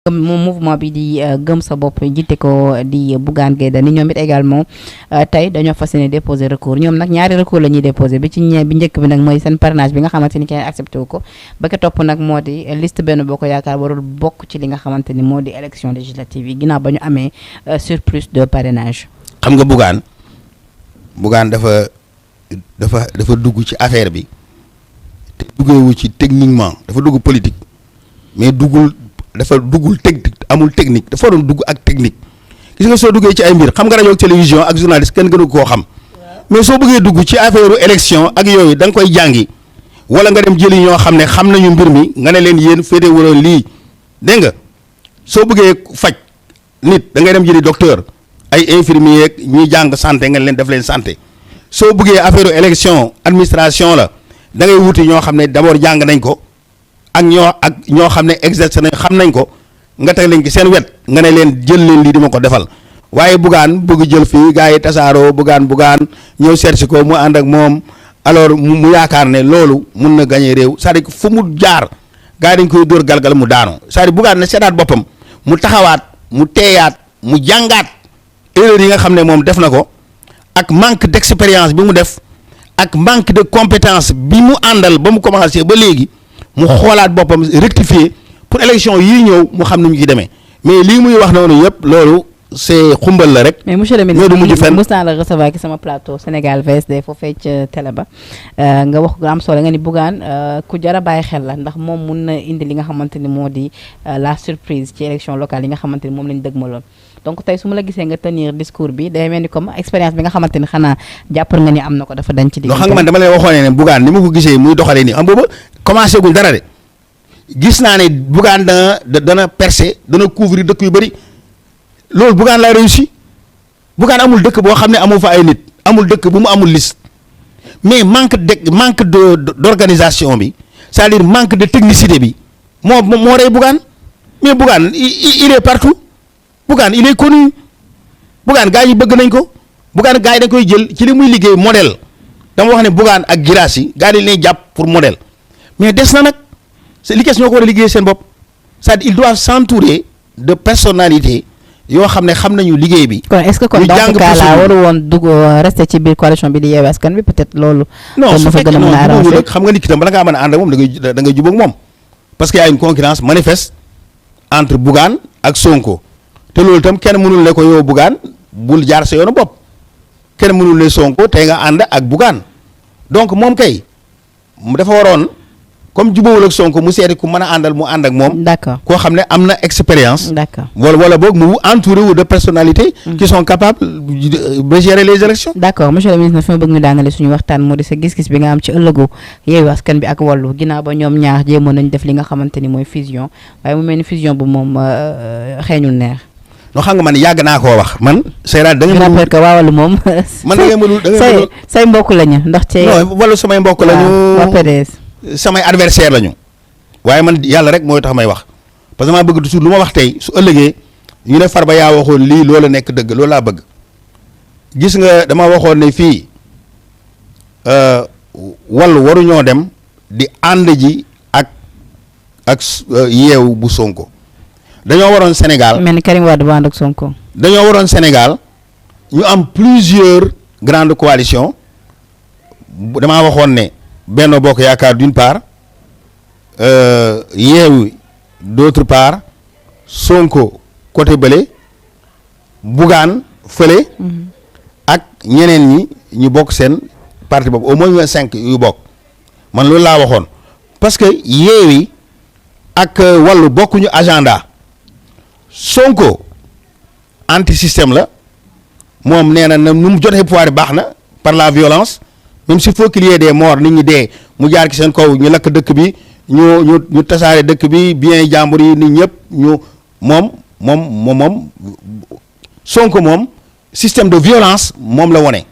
mouvement bi di gëm sa bopp jiite ko di Bougane Gueye Dany ñoom it également tey dañoo fas yéene déposer recours ñoom nag ñaari recours la ñuy déposer bi ci bi njëkk bi nag mooy seen parrainage bi nga xamante ni kenn accepté wu ko ba ko topp nag moo di liste Benno Bokk Yaakaar warul bokk ci li nga xamante ni moo di élection législative yi ginnaaw ba ñu amee surplus de parrainage. xam nga Bougane dafa dugg ci affaire bi te duggeewu ci techniquement dafa dugg politique mais dafa duggul amul technique dafa doon dugg ak technique gis nga soo duggee ci ay mbir xam nga rajo ak télévision ak journaliste kenn gënu koo xam mais soo bëggee dugg ci affaire élection ak yooyu da nga koy jàngi wala nga dem jëli ñoo xam ne xam nañu mbir mi nga ne leen yéen féete wala lii dégg nga soo bëggee faj nit da ngay dem jëli docteur ay infirmier ak ñuy jàng santé nga leen def leen santé soo bëggee affaire élection administration la da ngay wuti ñoo xam ne d'abord jàng nañ ko ak ñoo xam ne exercer nañ xam nañ ko nga teg leen ci seen wet nga ne leen jël leen lii di ma ko defal waaye Bougane bëgg jël fii gars yi tasaaroo Bougane ñëw seet si ko mu ànd ak moom alors mu yaakaar ne loolu mun na gagner réew c'est-à-dire que fu mu jaar gars yi dañ koy dóor galgal mu daanu c'est-à-dire Bougane na seetaat boppam mu taxawaat mu teeyaat mu jàngaat erreur yi nga xam ne moom def na ko ak manque d'expérience bi mu def ak manque de compétence bi mu àndal ba mu commencé ba léegi mu xoolaat boppam rectifier pour élection yii ñëw mu xam ni mu ci demee mais lii muy wax noonu yëpp loolu c'est xumbal la rek. mais monsieur le ministre mos naa la recevoir ci sama plateau Sénégal VSD foofee ca télé ba nga wax gu am solo nga ni Bougane ku jar a bàyyi xel la ndax moom mun na indi li nga xamante ni moo di la surprise ci élection locale yi nga xamante ni moom lañ dëgmaloon donc tey su ma la gisee nga tenir discours bi day mel ni comme expérience bi nga xamante ni xanaa jàpp nga ni am na ko dafa dañ ci diggante. xam nga man dama lay waxoon ne Bougane ni ma ko gisee muy doxalee nii am booba commencé gul dara de gis naa ne Bougane dana percer dana couvrir dëkk yu bëri loolu Bougane laa réussi Bougane amul dëkk boo xam ne amoo fa ay nit amul dëkk bu mu amul liste mais manque d'organisation bi c'est-à-dire manque de technicité bi moo rey Bougane mais Bougane il est partout Bougane il est connu Bougane gars yi bëgg nañ ko Bougane gars yi dañ koy jël ci li muy liggéey modèle dama wax ne Bougane ak Guirassy gars yi dañ jàpp pour modèle mais des na nag c'est li ñoo ko war a liggéey seen bopp c'est-à-dire il doit s'entourer de personnalités yoo xam ne xam nañu liggéey bi. kon est-ce que kon dans ce cas là waru woon dugg rester ci biir coalition bi di Yewwi Askan Wi peut-être loolu. non su fekkee mën a arranger xam nga nit ki tam bala ngaa mën a ànd ak moom da ngay jubóog moom parce que y a une concurrence manifeste entre Bougane ak Sonko te loolu itam kenn mënul ne ko yow Bougane bul jaar sa yoonu bopp kenn mënul ne Sonko tey nga ànd ak Bougane donc moom kay dafa waroon. comme jubóowul ak Sonko mu seeti ku mën a àndal mu ànd ak moom. d'accord koo xam ne am na expérience. d'accord wala boog mu entouré wu de personnalités. qui sont capables de gérer les élections. d'accord monsieur le ministre fi ma bëgg ñu daanale suñu waxtaan moo di sa gis-gis bi nga am ci ëllëgu Yewwi Askan bi ak Wallu ginnaaw ba ñoom ñaar jéemoon nañ def li nga xamante ni mooy fusion waaye mu mel ni fusion bu moom xeeñul neex. non xam nga man yàgg naa koo wax man. Seyra da nga rappel que waa Wallu moom. man da nga mënul say mbokk lañu ndax. non Wallu samay mbokk lañu. waa PDS. samay adversaire lañu waaye man yàlla rek mooy tax may wax parce que maa bëgg toujours lu ma wax tey su ëllëgee ñu ne Farba yaa waxoon lii loola nekk dëgg loolu laa bëgg gis nga dama waxoon ne fii Wallu waruñoo dem di ànd ji ak yeewu bu Sonko dañoo waroon Sénégal mel ni Karim Wade bu ànd ak Sonko dañoo waroon Sénégal ñu am plusieurs grandes coalitions damaa waxoon ne Benno Bokk Yaakaar d'une part Yewwi d'autre part Sonko côté bële Bougane fële ak ñeneen ñi ñu bokk seen parti boobu au moins 5 yu bokk man loolu laa waxoon parce que Yewwi ak Wallu bokkuñu agenda Sonko anti système la moom nee na nu mu jotee pouvoir baax na par la violence même s'il faut qu'il y ait des morts nit ñi dee mu jaar ci seen kaw ñu lakk dëkk bi ñu tasaare dëkk bi bien jàmbur yi nit ñëpp ñu moom Sonko moom système de violence moom la wone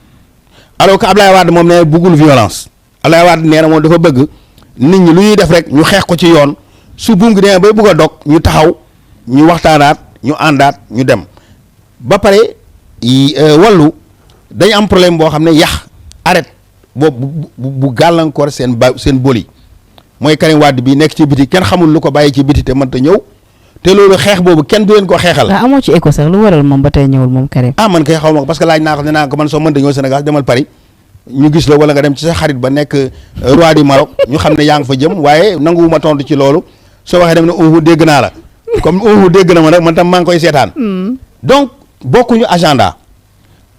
alors que Ablaye Wade moom nee bëggul violence Ablaye Wade nee na moom dafa bëgg nit ñi lu ñuy def rek ñu xeex ko ci yoon su buum gi demee bay bëgg a dog ñu taxaw ñu waxtaanaat ñu àndaat ñu dem ba pare Wallu dañ am problème boo xam ne arrête bu gàllankoor seen boli mooy Karim Wade bi nekk ci biti kenn xamul lu ko bàyyi ci biti te mënta ñëw te loolu xeex boobu kenn du leen ko xeexal. ah amoo ci écho sax lu waral moom ba tey ñëwul moom Karim. ah man kay xaw ma ko parce que laaj naa ko ne naa ko man soo mënta ñëw Sénégal demal Paris ñu gis la wala nga dem ci sa xarit ba nekk roi du Maroc ñu xam ne yaa ngi fa jëm waaye nanguwuma tontu ci loolu soo waxee dem ne uhu dégg naa la comme uhu dégg na ma nag man tam maa ngi koy seetaan. donc bokkuñu agenda.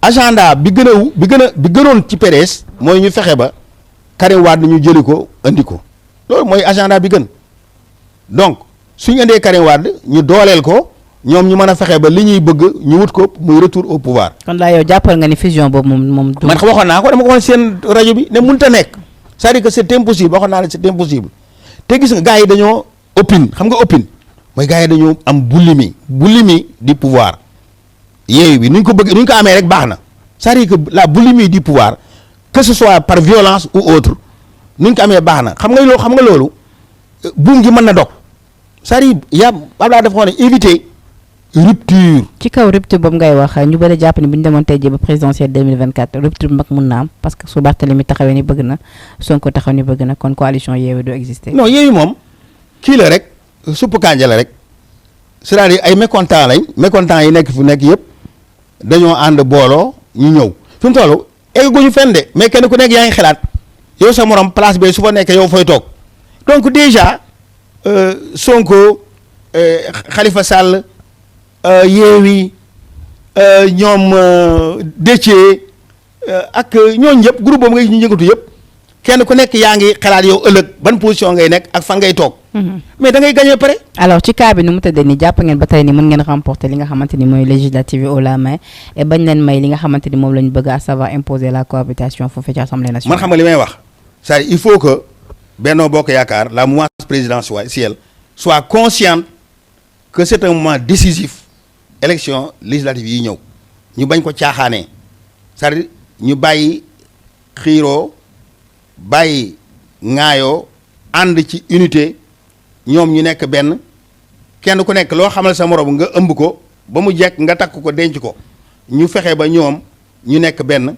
agenda bi gënoon ci PDS mooy ñu fexe ba Karim Wade ñu jëli ko andi ko loolu mooy agenda bi gën donc suñu indee Karim Wade ñu dooleel ko ñoom ñu mën a fexe ba li ñuy bëgg ñu wut ko muy retour au pouvoir. kon laa yow jàppal nga ni fusion boobu moom. man waxoon naa ko dama ko waxoon seen rajo bi ne mënut a nekk c'est-à-dire que c'est impossible waxoon naa ne c'est impossible te gis nga gars yi dañoo opine xam nga opine mooy gars yi dañoo am boulimie du pouvoir yeeyu bi nuñ ko bëgg nuñ ko amee rek baax na c'est-à-dire que la boulimie du pouvoir que ce soit par violence ou autre nuñ ko amee baax na xam nga loolu buum gi mën na dog c'est-à-dire Abdoulaye dafa wax ne éviter rupture. ci kaw rupture boobu ngay wax ñu bëri jàpp ni bu ñu demoon tey jii ba présidentielle 2024 rupture bu mag mun na am parce que su Barthélémy taxawee ni bëgg na Sonko taxaw ni bëgg na kon coalition Yewwi du exister. non Yewwi moom kii la rek suppu kànja la rek c'est-à-dire ay mécontents yi nekk fu nekk yëpp dañoo ànd booloo ñu ñëw fi mu toll egguñu fenn de mais kenn ku nekk yaa ngi xalaat yow sa morom place bi su fa nekkee yow fooy toog donc déjà Sonko Khalifa Sall. Yewwi ñoom Déthié ak ñooñu ñëpp groupe boobu nga gis ñu yëngatu yëpp kenn ku nekk yaa ngi xalaat yow ëllëg ban position ngay nekk ak fan ngay toog. mais da ngay gagné pare. alors ci cas bi nu mu tëddee nii jàpp ngeen ba tey ni mën ngeen remporter li nga xamante ni mooy législative yi au la main et bañ leen may li nga xamante ni moom la ñu bëgg à savoir imposer la cohabitation foofu ci assemblée nationale. man xam nga li may wax c'est-à-dire il faut que Benno Bokk Yaakaar la mouvance présidentielle soit consciente que c'est un moment décisif. élection législative yi ñëw ñu bañ ko caaxaanee c'est-à-dire ñu bàyyi xiiroo bàyyi ŋaayoo ànd ci unité ñoom ñu nekk benn kenn ku nekk loo xamal sa morom nga ëmb ko ba mu jekk nga takk ko denc ko ñu fexe ba ñoom ñu nekk benn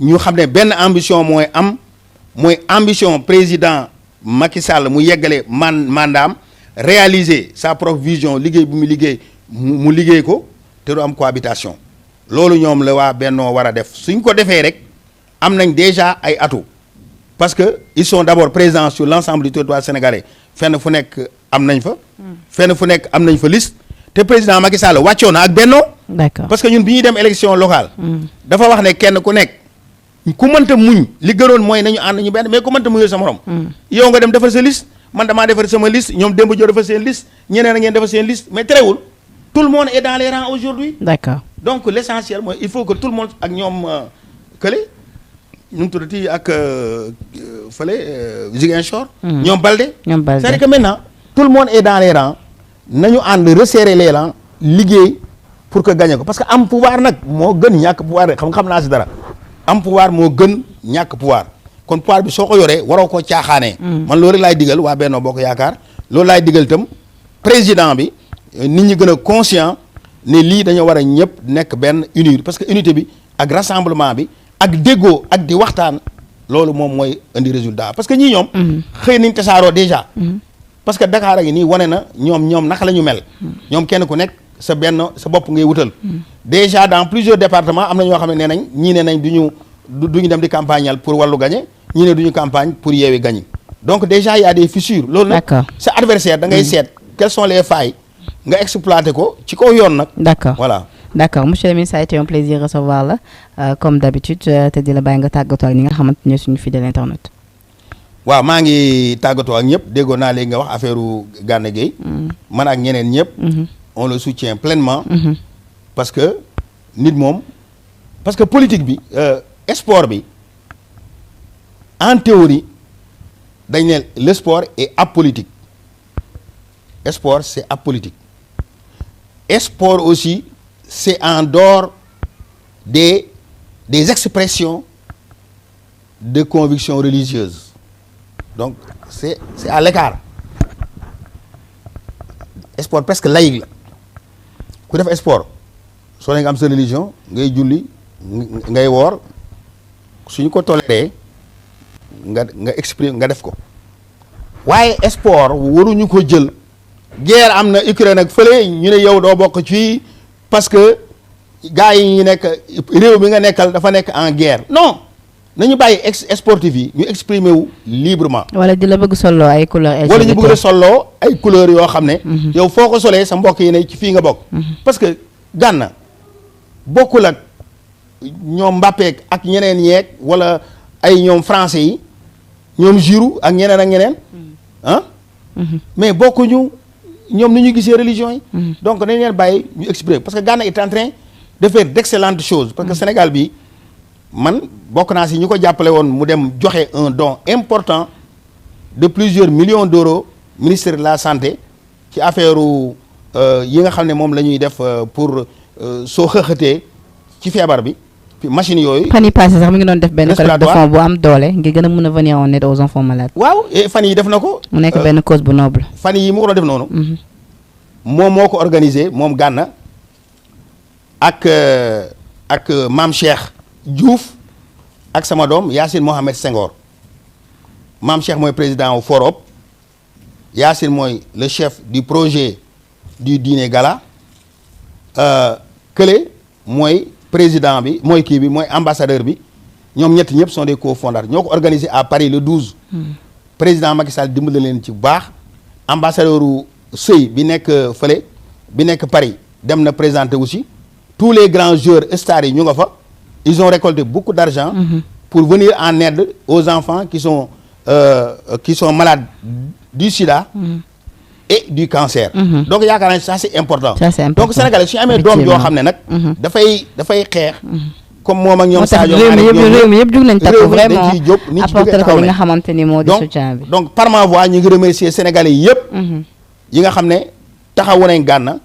ñu xam ne benn ambition mooy ambition président Macky Sall mu yeggale mandaam réaliser sa propre vision liggéey bu mu liggéey mu liggéey ko te du am cohabitation loolu ñoom la waa Bennoo war a def suñ ko defee rek am nañ déjà ay atouts parce que ils sont d'abord présents sur l'ensemble du territoire sénégalais fenn fu nekk am nañ fa. fenn fu nekk am nañ fa liste te président Macky Sall wàccoo na ak Bennoo. d'accord parce que ñun bi ñuy dem élection locale. dafa wax ne kenn ku nekk ku mënta muñ li gënoon mooy nañu ànd ñu benn mais ku mënta muñul sa morom. yow nga dem defar sa liste man damaa defar sama liste ñoom Demba Diop defar seen liste ñeneen a ngeen defar seen liste mais terewul. tout le monde est dans les rangs aujourd'hui. D'accord. Donc l'essentiel mooy il faut que tout le monde ak ñoom kële ñu mu tuddati ak fële Ziguinchor. ñoom Balde. C'est-à-dire que maintenant tout le monde est dans les rangs nañu ànd resserrer les rangs liggéey pour que gagner ko parce que am pouvoir nag moo gën ñàkk pouvoir rek xam naa si dara am pouvoir moo gën ñàkk pouvoir kon pouvoir bi soo ko yoree waroo koo caaxaanee. man loolu rek laay digal waa Benno Bokk Yaakaar loolu laay digal itam président bi. nit ñi gën a conscient ne lii dañoo war a ñëpp nekk benn unité parce que unité bi ak rassemblement bi ak déggoo ak di waxtaan loolu moom mooy indi résultat parce que ñii ñoom. xëy nañ tasaaroo déjà. parce que Dakar a ngi nii wane na ñoom naka la ñu mel. ñoom kenn ku nekk sa bopp ngay wutal. déjà dans plusieurs départements am na ñoo xam ne nee nañ ñii ne nañ duñu dem di campagnal pour wàllu gagner ñii ne duñu campagne pour Yewwi gagner donc déjà il y a des fissures. loolu nag sa adversaire da ngay seet quelles sont les failles. nga exploité ko ci kaw yoon nag. d'accord voilà. d'accord monsieur le ministre ça a été un plaisir de recevoir la comme d'habitude te di la bàyyi nga tàggatoo ak ñi nga xamante ne suñu fidèle internet. waaw maa ngi tàggatoo ak ñëpp déggoon naa léegi nga wax affaire Gana Gueye. man ak ñeneen ñëpp. on le soutient pleinement. parce que nit moom parce que politique bi sport bi en théorie dañ ne le sport est apolitique sport c'est apolitique. Sport aussi c'est en dehors des expressions de convictions religieuses donc c'est à l'écart sport presque laïque la ku def sport soo nga am sa religion ngay julli ngay woor suñu ko toléré nga exprimer nga def ko waaye sport waruñu ko jël guerre am na Ukraine ak fële ñu ne yow doo bokk ci parce que gars yi ñu nekk réew mi nga nekkal dafa nekk en guerre non nañu bàyyi sportif yi ñu exprimer wu librement. wala di la bëgg solloo ay couleurs. wala ñu bëgg la solloo ay couleurs yoo xam ne. yow foo ko solee sa mbokk yi ne ci fii nga bokk. parce que Gana bokkul ak ñoom Mbappé ak ñeneen yeeg wala ay ñoom français yi ñoom Giroud ak ñeneen ak ñeneen. ah. mais bokkuñu ñoom ni ñu gisee religion yi. donc dañ leen bàyyi ñu exprimer parce que Gana est en train de faire d'excellentes choses parce que Sénégal bi man bokk naa si ñu ko jàppale woon mu dem joxe un don important de plusieurs millions d'euros ministère de la santé ci affaire yi nga xam ne moom la ñuy def pour soo xëxatee ci feebar bi machine yooyu. fan yii passé sax mi ngi doon def benn collecte de fonds bu am doole ngir gën a mën a venir en aide aux enfants malades. waaw fan yi def na ko. mu nekk benn cause bu noble. fan yi mu ko doon def noonu. moom moo ko organisé moom Gana ak maam Cheikh Diouf ak sama doom Yacine Mohamed Senghor maam Cheikh mooy président wu FOROP Yacine mooy le chef du projet du dîner gala Kële mooy président bi mooy kii bi mooy ambassadeur bi ñoom ñett ñëpp sont des cofondateurs ñoo ko organisé à Paris le 12. président Macky Sall dimbali leen ci bu baax ambassadeur u Sey bi nekk fële bi nekk Paris dem na présenter aussi tous les grands joueurs stars yi ñu nga fa ils ont récolté beaucoup d'argent pour venir en aide aux enfants qui sont malades du sida et du cancer. donc yaakaar naa ça c'est important. donc Sénégal su ñu amee doom yoo xam ne nag. dafay xeex. comme moom ak ñoom Sadio Mané réew mi yëpp jug nañ takku vraiment dañ ciy jóg nit ci apporter ko li nga xamante ni moo di soutien bi. donc par ma voix ñu ngi remercier Sénégalais yëpp. yi nga xam ne taxawu nañ Gana.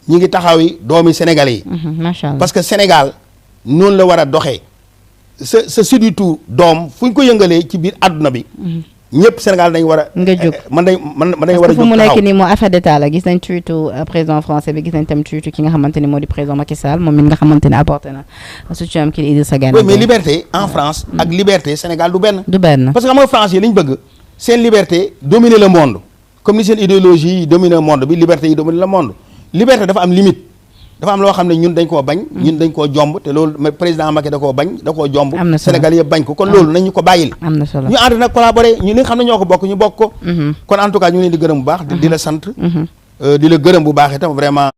ñi ngi taxawi doomi Sénégalais yi. macha allah parce que Sénégal noonu la war a doxee. sa surtout doom fu ñu ko yëngalee ci biir àdduna bi. ñëpp Sénégal dañ war a. nga jóg man dañ war a jóg parce que fu mu nekk nii moo affaire d'état la gis nañ tuuti président français bi gis nañ tam tuuti ki nga xamante ni moo di président Macky Sall moom mi nga xamante ni apporté na soutien am kii di Idrissa Gana. oui mais liberté en France ak liberté Sénégal du benn. du benn parce que xam nga France yi li ñu bëgg seen liberté dominer le monde comme ni seen idéologie yi dominer le monde bi liberté yi dominer le monde liberté dafa am limite. dafa am loo xam ne ñun dañ koo bañ. ñun dañ koo jomb te loolu président Macky da koo bañ da koo jomb. am na solo Sénégal yëpp bañ ko kon loolu nañ ñu ko bàyyil. am na solo ñu ànd nag collaborer ñu li nga xam ne ñoo ko bokk ñu bokk ko. kon en tout cas ñu ngi leen di gërëm bu baax. di la sant. di la gërëm bu baax itam vraiment.